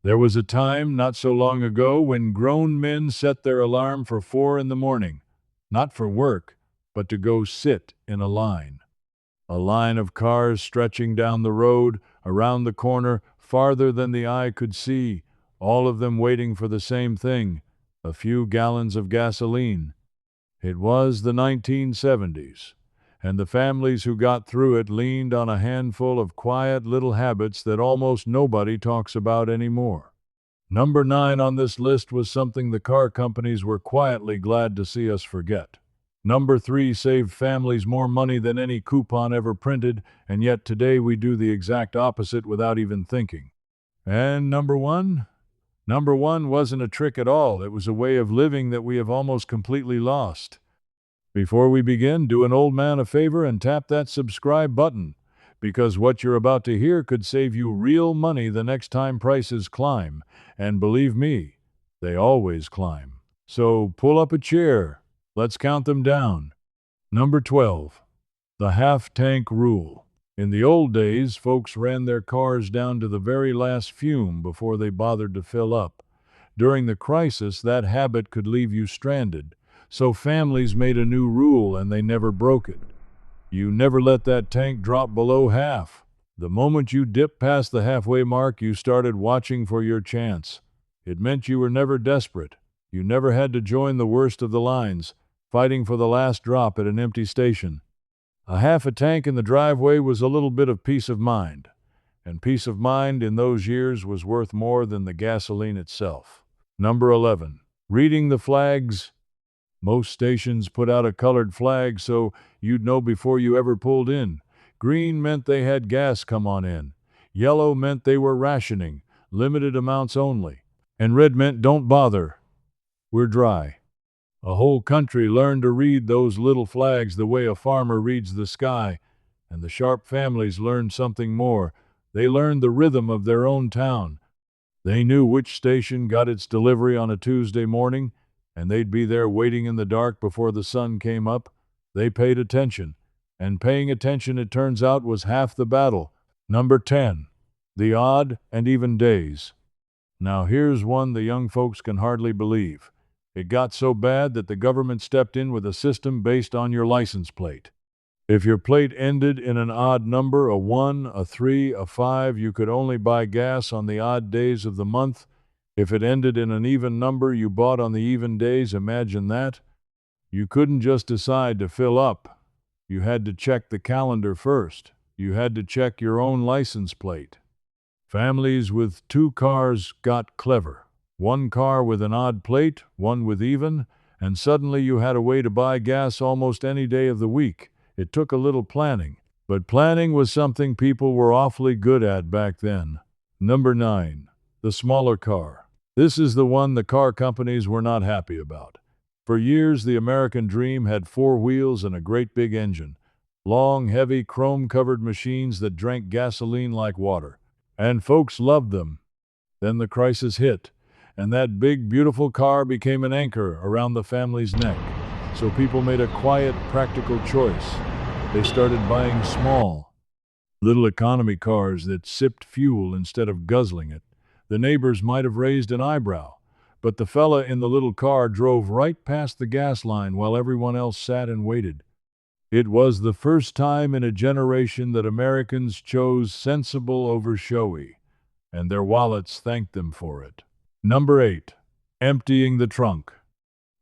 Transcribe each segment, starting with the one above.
There was a time not so long ago when grown men set their alarm for 4 in the morning, not for work, but to go sit in a line. A line of cars stretching down the road, around the corner, farther than the eye could see, all of them waiting for the same thing, a few gallons of gasoline. It was the 1970s, and the families who got through it leaned on a handful of quiet little habits that almost nobody talks about anymore. Number 9 on this list was something the car companies were quietly glad to see us forget. Number 3 saved families more money than any coupon ever printed, and yet today we do the exact opposite without even thinking. And number 1? Number 1 wasn't a trick at all. It was a way of living that we have almost completely lost. Before we begin, do an old man a favor and tap that subscribe button, because what you're about to hear could save you real money the next time prices climb. And believe me, they always climb. So pull up a chair. Let's count them down. Number 12, the half-tank rule. In the old days, folks ran their cars down to the very last fume before they bothered to fill up. During the crisis, that habit could leave you stranded, so families made a new rule and they never broke it. You never let that tank drop below half. The moment you dipped past the halfway mark, you started watching for your chance. It meant you were never desperate. You never had to join the worst of the lines, fighting for the last drop at an empty station. A half a tank in the driveway was a little bit of peace of mind, and peace of mind in those years was worth more than the gasoline itself. Number 11, reading the flags. Most stations put out a colored flag so you'd know before you ever pulled in. Green meant they had gas come on in. Yellow meant they were rationing, limited amounts only. And red meant don't bother, we're dry. A whole country learned to read those little flags the way a farmer reads the sky, and the Sharp families learned something more. They learned the rhythm of their own town. They knew which station got its delivery on a Tuesday morning, and they'd be there waiting in the dark before the sun came up. They paid attention, and paying attention, it turns out, was half the battle. Number 10, the odd and even days. Now here's one the young folks can hardly believe. It got so bad that the government stepped in with a system based on your license plate. If your plate ended in an odd number, a 1, a 3, a 5, you could only buy gas on the odd days of the month. If it ended in an even number, you bought on the even days. Imagine that. You couldn't just decide to fill up. You had to check the calendar first. You had to check your own license plate. Families with 2 cars got clever. 1 car with an odd plate, 1 with even, and suddenly you had a way to buy gas almost any day of the week. It took a little planning, but planning was something people were awfully good at back then. Number 9, the smaller car. This is the one the car companies were not happy about. For years, the American dream had 4 wheels and a great big engine. Long, heavy, chrome-covered machines that drank gasoline like water. And folks loved them. Then the crisis hit, and that big, beautiful car became an anchor around the family's neck. So people made a quiet, practical choice. They started buying small, little economy cars that sipped fuel instead of guzzling it. The neighbors might have raised an eyebrow, but the fella in the little car drove right past the gas line while everyone else sat and waited. It was the first time in a generation that Americans chose sensible over showy, and their wallets thanked them for it. Number 8, emptying the trunk.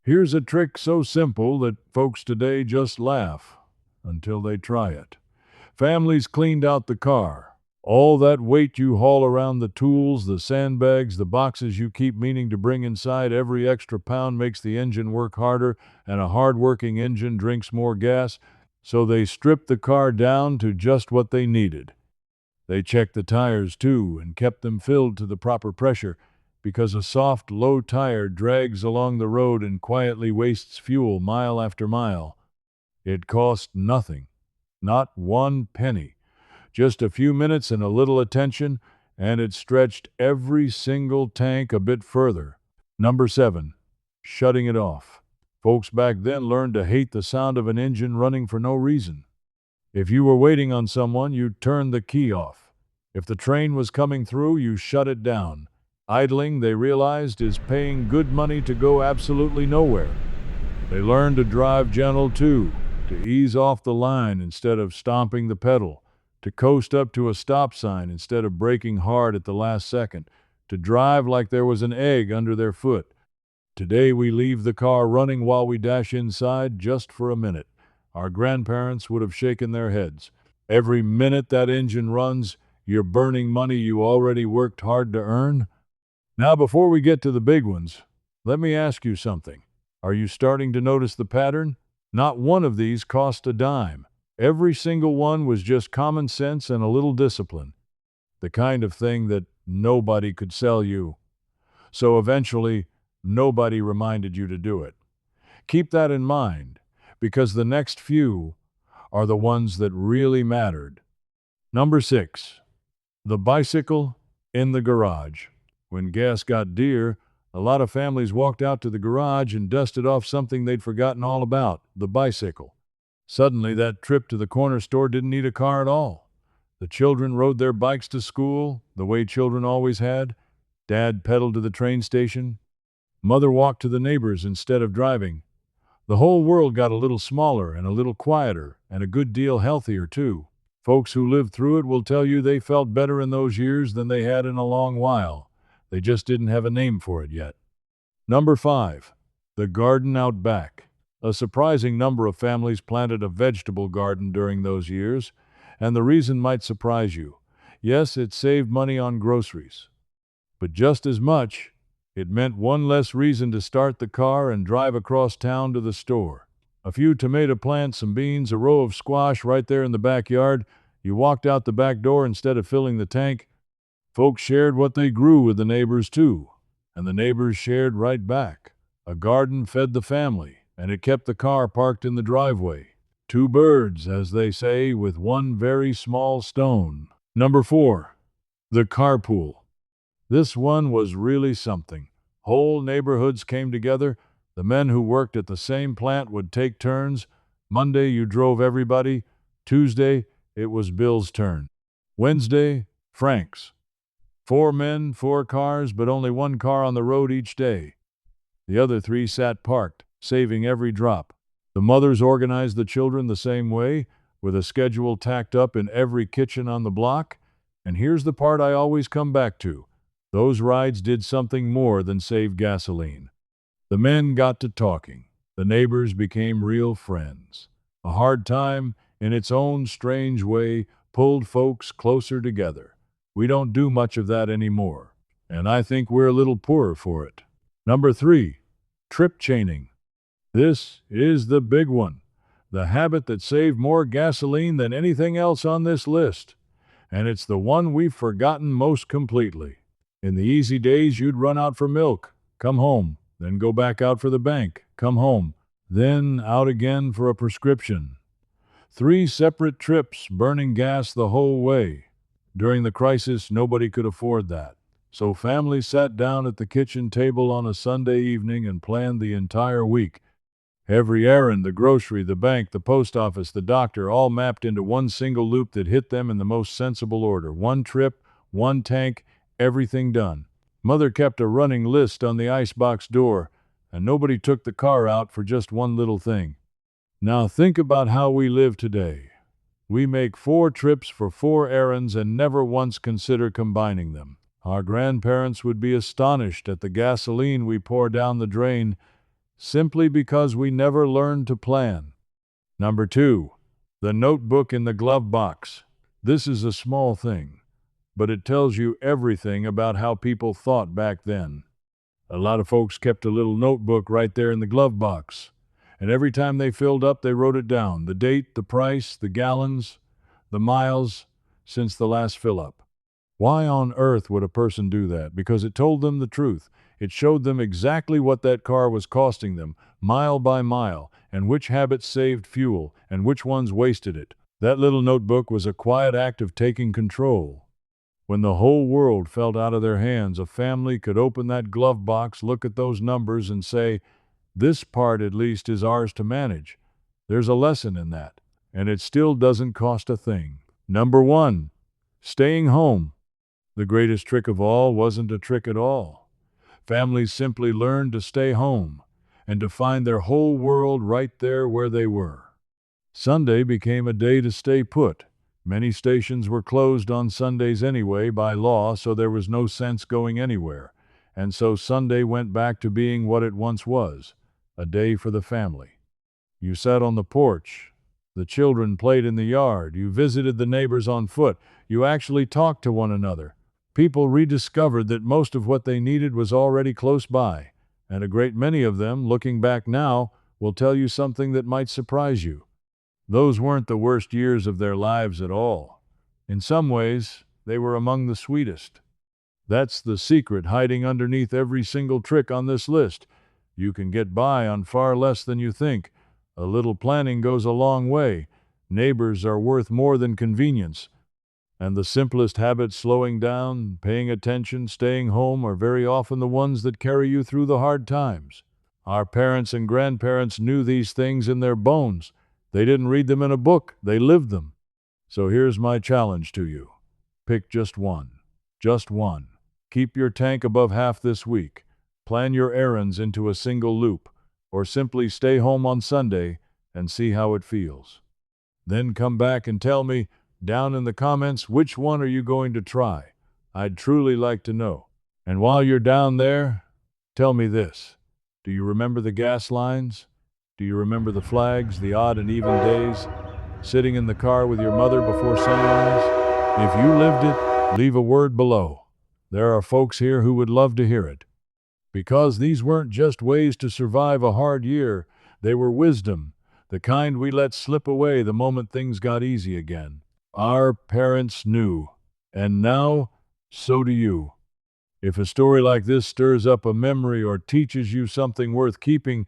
Here's a trick so simple that folks today just laugh until they try it. Families cleaned out the car. All that weight you haul around, the tools, the sandbags, the boxes you keep meaning to bring inside, every extra pound makes the engine work harder, and a hard-working engine drinks more gas, so they stripped the car down to just what they needed. They checked the tires, too, and kept them filled to the proper pressure, because a soft, low tire drags along the road and quietly wastes fuel mile after mile. It cost nothing, not 1 penny, just a few minutes and a little attention, and it stretched every single tank a bit further. Number 7, shutting it off. Folks back then learned to hate the sound of an engine running for no reason. If you were waiting on someone, you turned the key off. If the train was coming through, you shut it down. Idling, they realized, is paying good money to go absolutely nowhere. They learned to drive gentle too, to ease off the line instead of stomping the pedal, to coast up to a stop sign instead of braking hard at the last second, to drive like there was an egg under their foot. Today we leave the car running while we dash inside just for a minute. Our grandparents would have shaken their heads. Every minute that engine runs, you're burning money you already worked hard to earn. Now, before we get to the big ones, let me ask you something. Are you starting to notice the pattern? Not one of these cost a dime. Every single one was just common sense and a little discipline. The kind of thing that nobody could sell you. So eventually, nobody reminded you to do it. Keep that in mind, because the next few are the ones that really mattered. Number 6. The bicycle in the garage. When gas got dear, a lot of families walked out to the garage and dusted off something they'd forgotten all about, the bicycle. Suddenly, that trip to the corner store didn't need a car at all. The children rode their bikes to school, the way children always had. Dad pedaled to the train station. Mother walked to the neighbors instead of driving. The whole world got a little smaller and a little quieter and a good deal healthier, too. Folks who lived through it will tell you they felt better in those years than they had in a long while. They just didn't have a name for it yet. Number 5. The garden out back. A surprising number of families planted a vegetable garden during those years, and the reason might surprise you. Yes, it saved money on groceries. But just as much, it meant one less reason to start the car and drive across town to the store. A few tomato plants, some beans, a row of squash right there in the backyard. You walked out the back door instead of filling the tank. Folks shared what they grew with the neighbors too, and the neighbors shared right back. A garden fed the family, and it kept the car parked in the driveway. Two birds, as they say, with one very small stone. Number 4. The carpool. This one was really something. Whole neighborhoods came together. The men who worked at the same plant would take turns. Monday, you drove everybody. Tuesday, it was Bill's turn. Wednesday, Frank's. 4 men, 4 cars, but only 1 car on the road each day. The other 3 sat parked, saving every drop. The mothers organized the children the same way, with a schedule tacked up in every kitchen on the block. And here's the part I always come back to. Those rides did something more than save gasoline. The men got to talking. The neighbors became real friends. A hard time, in its own strange way, pulled folks closer together. We don't do much of that anymore, and I think we're a little poorer for it. Number 3. Trip chaining. This is the big one. The habit that saved more gasoline than anything else on this list. And it's the one we've forgotten most completely. In the easy days, you'd run out for milk, come home, then go back out for the bank, come home, then out again for a prescription. 3 separate trips, burning gas the whole way. During the crisis, nobody could afford that. So families sat down at the kitchen table on a Sunday evening and planned the entire week. Every errand, the grocery, the bank, the post office, the doctor, all mapped into one single loop that hit them in the most sensible order. 1 trip, 1 tank, everything done. Mother kept a running list on the icebox door, and nobody took the car out for just one little thing. Now think about how we live today. We make 4 trips for 4 errands and never once consider combining them. Our grandparents would be astonished at the gasoline we pour down the drain simply because we never learned to plan. Number 2. The notebook in the glove box. This is a small thing, but it tells you everything about how people thought back then. A lot of folks kept a little notebook right there in the glove box, and every time they filled up, they wrote it down, the date, the price, the gallons, the miles since the last fill-up. Why on earth would a person do that? Because it told them the truth. It showed them exactly what that car was costing them, mile by mile, and which habits saved fuel, and which ones wasted it. That little notebook was a quiet act of taking control. When the whole world felt out of their hands, a family could open that glove box, look at those numbers, and say, this part at least is ours to manage. There's a lesson in that, and it still doesn't cost a thing. Number 1. Staying home. The greatest trick of all wasn't a trick at all. Families simply learned to stay home and to find their whole world right there where they were. Sunday became a day to stay put. Many stations were closed on Sundays anyway by law, so there was no sense going anywhere. And so Sunday went back to being what it once was, a day for the family. You sat on the porch. The children played in the yard. You visited the neighbors on foot. You actually talked to one another. People rediscovered that most of what they needed was already close by, and a great many of them, looking back now, will tell you something that might surprise you. Those weren't the worst years of their lives at all. In some ways, they were among the sweetest. That's the secret hiding underneath every single trick on this list. You can get by on far less than you think. A little planning goes a long way. Neighbors are worth more than convenience. And the simplest habits, slowing down, paying attention, staying home, are very often the ones that carry you through the hard times. Our parents and grandparents knew these things in their bones. They didn't read them in a book, they lived them. So here's my challenge to you. Pick just one. Just one. Keep your tank above half this week. Plan your errands into a single loop, or simply stay home on Sunday and see how it feels. Then come back and tell me down in the comments which one are you going to try. I'd truly like to know. And while you're down there, tell me this. Do you remember the gas lines? Do you remember the flags, the odd and even days? Sitting in the car with your mother before sunrise? If you lived it, leave a word below. There are folks here who would love to hear it. Because these weren't just ways to survive a hard year, they were wisdom, the kind we let slip away the moment things got easy again. Our parents knew, and now, so do you. If a story like this stirs up a memory or teaches you something worth keeping,